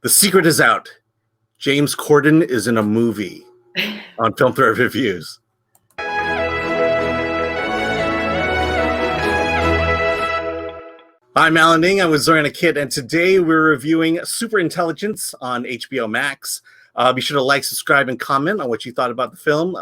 The secret is out. James Corden is in a movie on Film Thread Reviews. I'm Alan Ning. I'm with Zorianna Kit, and today we're reviewing Superintelligence on HBO MAX. Be sure to like, subscribe, and comment on what you thought about the film.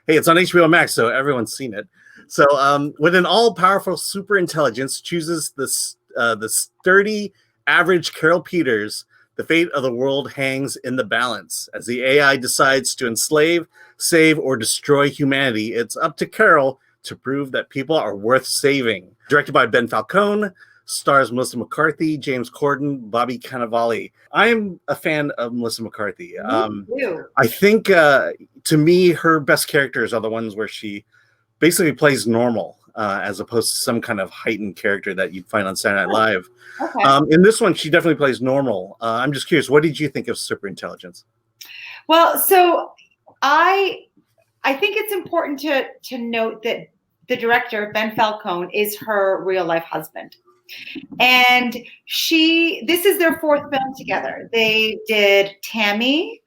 Hey, it's on HBO MAX, so everyone's seen it. So, when an all-powerful superintelligence chooses the sturdy, average Carol Peters, the fate of the world hangs in the balance. As the AI decides to enslave, save, or destroy humanity, it's up to Carol to prove that people are worth saving. Directed by Ben Falcone, stars Melissa McCarthy, James Corden, Bobby Cannavale. I'm a fan of Melissa McCarthy. I think, to me, her best characters are the ones where she basically plays normal, as opposed to some kind of heightened character that you'd find on Saturday Night Live. Okay. In this one, she definitely plays normal. I'm just curious, what did you think of Superintelligence? Well, so I think it's important to note that the director, Ben Falcone, is her real life husband. And this is their fourth film together. They did Tammy,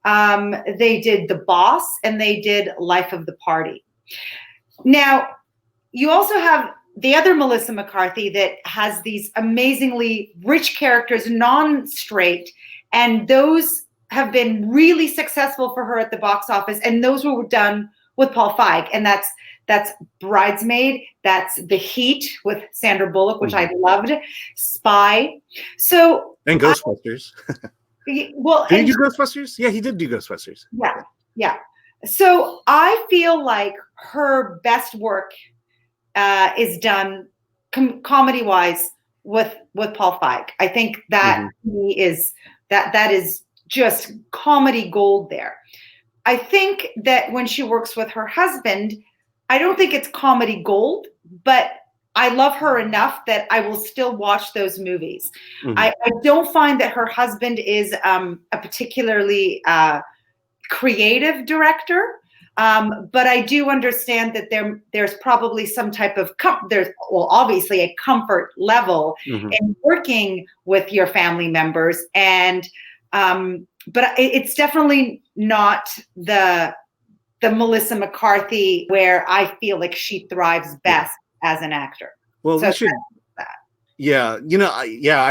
they did The Boss, and they did Life of the Party. Now, you also have the other Melissa McCarthy that has these amazingly rich characters, non-straight, and those have been really successful for her at the box office, and those were done with Paul Feig, and that's Bridesmaid, that's The Heat with Sandra Bullock, which I loved, Spy. And Ghostbusters. Did he do Ghostbusters? Yeah, he did do Ghostbusters. Yeah. So I feel like her best work is done comedy-wise with Paul Feig. I think that that is just comedy gold there. I think that when she works with her husband, I don't think it's comedy gold, but I love her enough that I will still watch those movies. I don't find that her husband is a particularly creative director, but I do understand that there's probably some type of obviously a comfort level in working with your family members, and but it's definitely not the Melissa McCarthy where I feel like she thrives best as an actor. Well, so I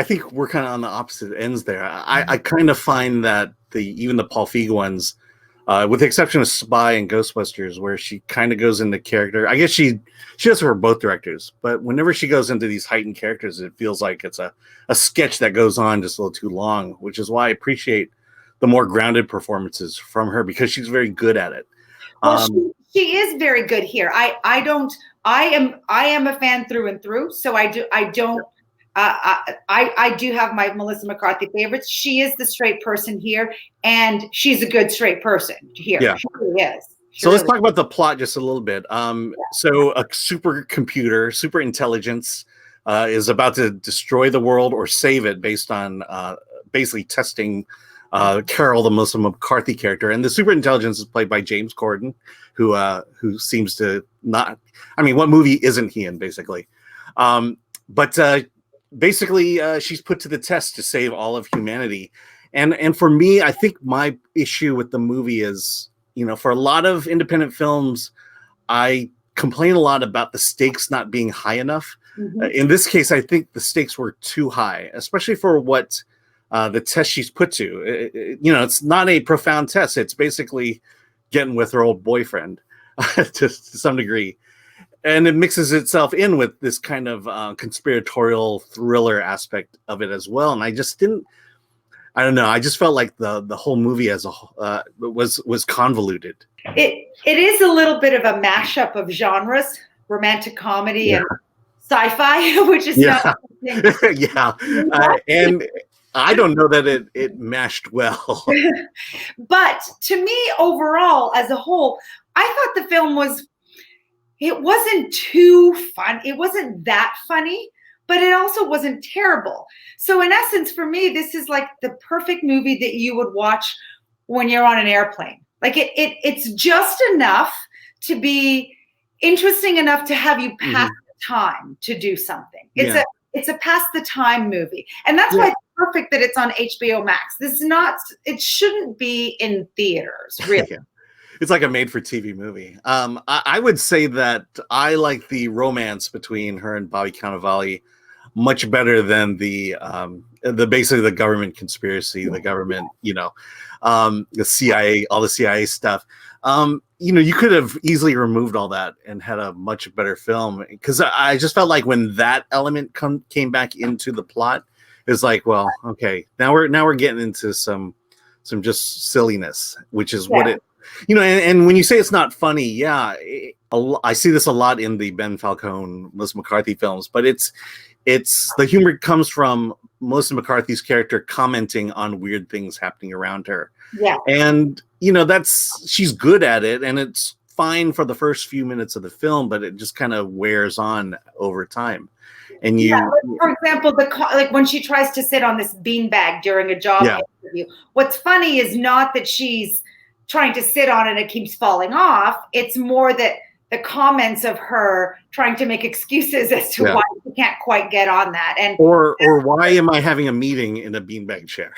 think we're kind of on the opposite ends there. I kind of find that even the Paul Feig ones, with the exception of Spy and Ghostbusters, where she kind of goes into character. I guess she does for both directors, but whenever she goes into these heightened characters, it feels like it's a sketch that goes on just a little too long, which is why I appreciate the more grounded performances from her, because she's very good at it. Well, she is very good here. I am a fan through and through. So I do have my Melissa McCarthy favorites. She is the straight person here, and she's a good straight person here. Yeah. She really is. So let's talk about the plot just a little bit. So a supercomputer, superintelligence, is about to destroy the world or save it based on basically testing Carol, the Melissa McCarthy character, and the superintelligence is played by James Corden, who seems to not. I mean, what movie isn't he in, basically? But basically, she's put to the test to save all of humanity, and for me, I think my issue with the movie is, for a lot of independent films, I complain a lot about the stakes not being high enough. In this case, I think the stakes were too high, especially for what. The test she's put to, it's not a profound test. It's basically getting with her old boyfriend to some degree. And it mixes itself in with this kind of conspiratorial thriller aspect of it as well. And I just I just felt like the whole movie as a whole was convoluted. It is a little bit of a mashup of genres, romantic comedy and sci-fi, which is not and I don't know that it meshed well. But to me, overall, as a whole, I thought the film wasn't too fun. It wasn't that funny, but it also wasn't terrible. So in essence, for me, this is like the perfect movie that you would watch when you're on an airplane. Like it's just enough to be interesting enough to have you pass the time to do something. it's a pass the time movie, and that's why it's perfect that it's on HBO Max. This is not. It shouldn't be in theaters, really. Yeah. It's like a made-for-TV movie. I would say that I like the romance between her and Bobby Cannavale much better than the basically the government conspiracy, the government, the CIA, all the CIA stuff. You could have easily removed all that and had a much better film, because I just felt like when that element came back into the plot, it's like, well, okay, now we're getting into some just silliness, which is what it. And when you say it's not funny, I see this a lot in the Ben Falcone, Melissa McCarthy films, but it's the humor comes from Melissa McCarthy's character commenting on weird things happening around her. Yeah. And, she's good at it, and it's fine for the first few minutes of the film, but it just kind of wears on over time. And for example, like when she tries to sit on this beanbag during a job interview, what's funny is not that she's trying to sit on it and it keeps falling off. It's more that the comments of her trying to make excuses as to why she can't quite get on that, and or why am I having a meeting in a beanbag chair?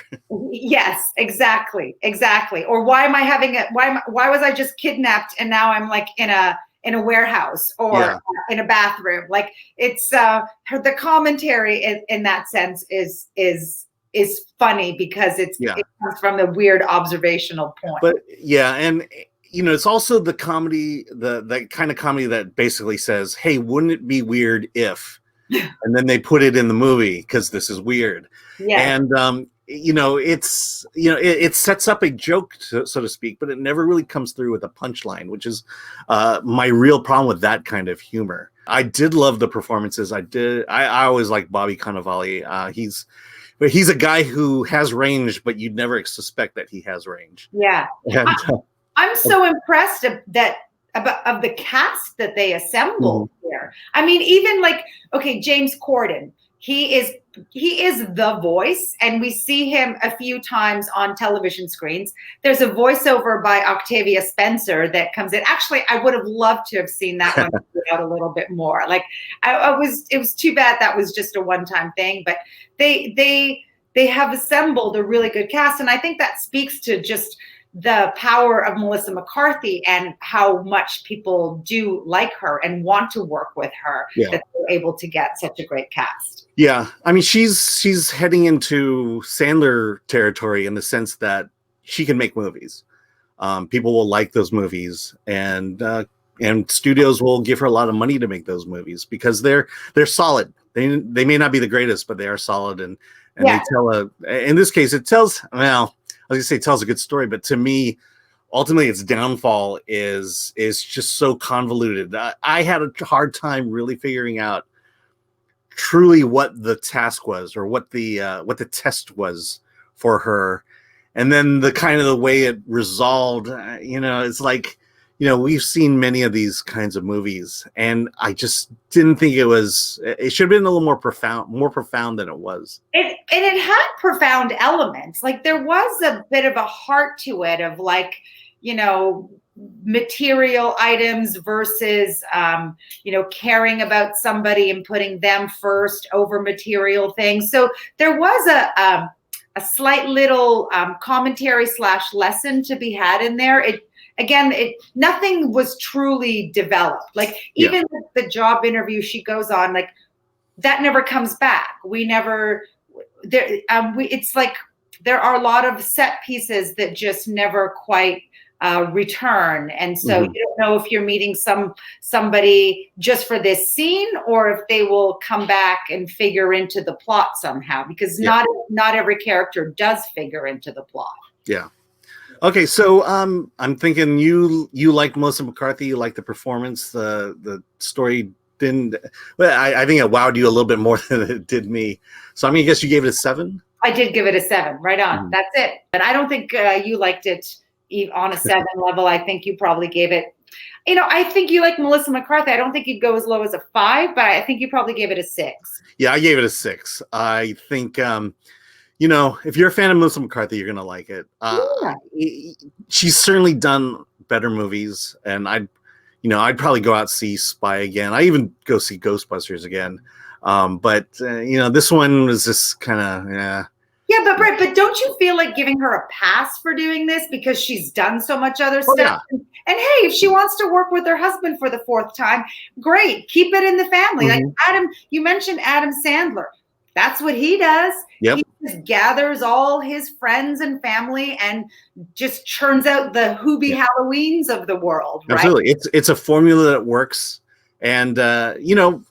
Yes, exactly. Or why am I having why was I just kidnapped and now I'm like in a warehouse or in a bathroom? Like, it's the commentary in that sense is funny because it comes from the weird observational point. But and it's also the comedy, that kind of comedy that basically says, hey, wouldn't it be weird if, and then they put it in the movie because this is weird. And it sets up a joke, so to speak, but it never really comes through with a punchline, which is my real problem with that kind of humor. I did love the performances. I always like Bobby Cannavale. He's a guy who has range, but you'd never suspect that he has range. Yeah. And, I'm so impressed of the cast that they assembled here. I mean, even James Corden, he is the voice, and we see him a few times on television screens. There's a voiceover by Octavia Spencer that comes in. Actually, I would have loved to have seen that one out a little bit more. Like, it was too bad that was just a one-time thing, but they have assembled a really good cast, and I think that speaks to just the power of Melissa McCarthy and how much people do like her and want to work with her, that they're able to get such a great cast. Yeah. I mean, she's heading into Sandler territory in the sense that she can make movies. People will like those movies, and studios will give her a lot of money to make those movies because they're solid. They may not be the greatest, but they are solid, and they tell in this case, it tells, well, I was gonna say it tells a good story, but to me, ultimately its downfall is just so convoluted. I had a hard time really figuring out truly what the task was, or what the test was for her, and then the way it resolved. It's like, we've seen many of these kinds of movies, and I just didn't think it should have been a little more profound than it was. It had profound elements. Like, there was a bit of a heart to it of material items versus, caring about somebody and putting them first over material things. So there was a slight little commentary / lesson to be had in there. Nothing was truly developed. Like, even the job interview she goes on, like, that never comes back. It's like there are a lot of set pieces that just never quite return, and so you don't know if you're meeting somebody just for this scene, or if they will come back and figure into the plot somehow, because not every character does figure into the plot. Yeah. Okay, so I'm thinking you like Melissa McCarthy, you like the performance, the story didn't. Well, I think it wowed you a little bit more than it did me. So I guess you gave it a 7. I did give it a 7, right on. That's it. But I don't think you liked it on a 7 level. I think you probably gave it. I think you like Melissa McCarthy. I don't think you'd go as low as a 5, but I think you probably gave it a 6. Yeah, I gave it a 6. I think. If you're a fan of Melissa McCarthy, you're gonna like it. She's certainly done better movies, and I'd probably go out and see Spy again. I even go see Ghostbusters again. But you know, this one was just kind of Yeah, but Brett, but don't you feel like giving her a pass for doing this because she's done so much other stuff? Yeah. And hey, if she wants to work with her husband for the 4th time, great. Keep it in the family. Like Adam, you mentioned Adam Sandler. That's what he does. Yep. He just gathers all his friends and family and just churns out the Hoobie Halloweens of the world. Right? Absolutely. It's a formula that works. And, you know,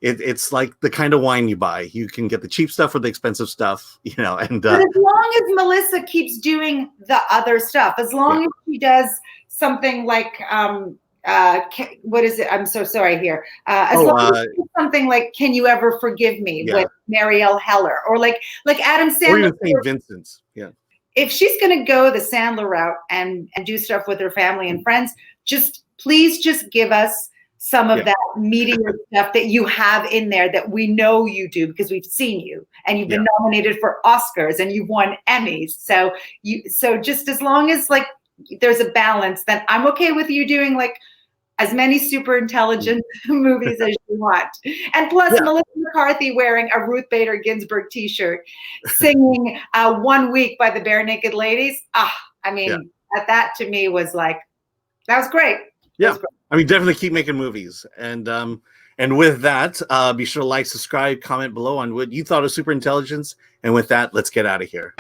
it's like the kind of wine you buy. You can get the cheap stuff or the expensive stuff, you know. And but as long as Melissa keeps doing the other stuff, as long as she does something like what is it? I'm so sorry here. As long as it's something like "Can You Ever Forgive Me" with Marielle Heller, or like Adam Sandler, or even St. Vincent's. Yeah. If she's going to go the Sandler route and do stuff with her family and friends, please give us some of that meteor stuff that you have in there that we know you do because we've seen you and you've been nominated for Oscars and you've won Emmys. So just as long as like there's a balance, then I'm okay with you doing like as many Superintelligence movies as you want. And plus Melissa McCarthy wearing a Ruth Bader Ginsburg t-shirt, singing 1 Week by the Bare Naked Ladies. I mean, that to me was like, that was great. Yeah. I mean, definitely keep making movies. And with that, be sure to like, subscribe, comment below on what you thought of Superintelligence. And with that, let's get out of here.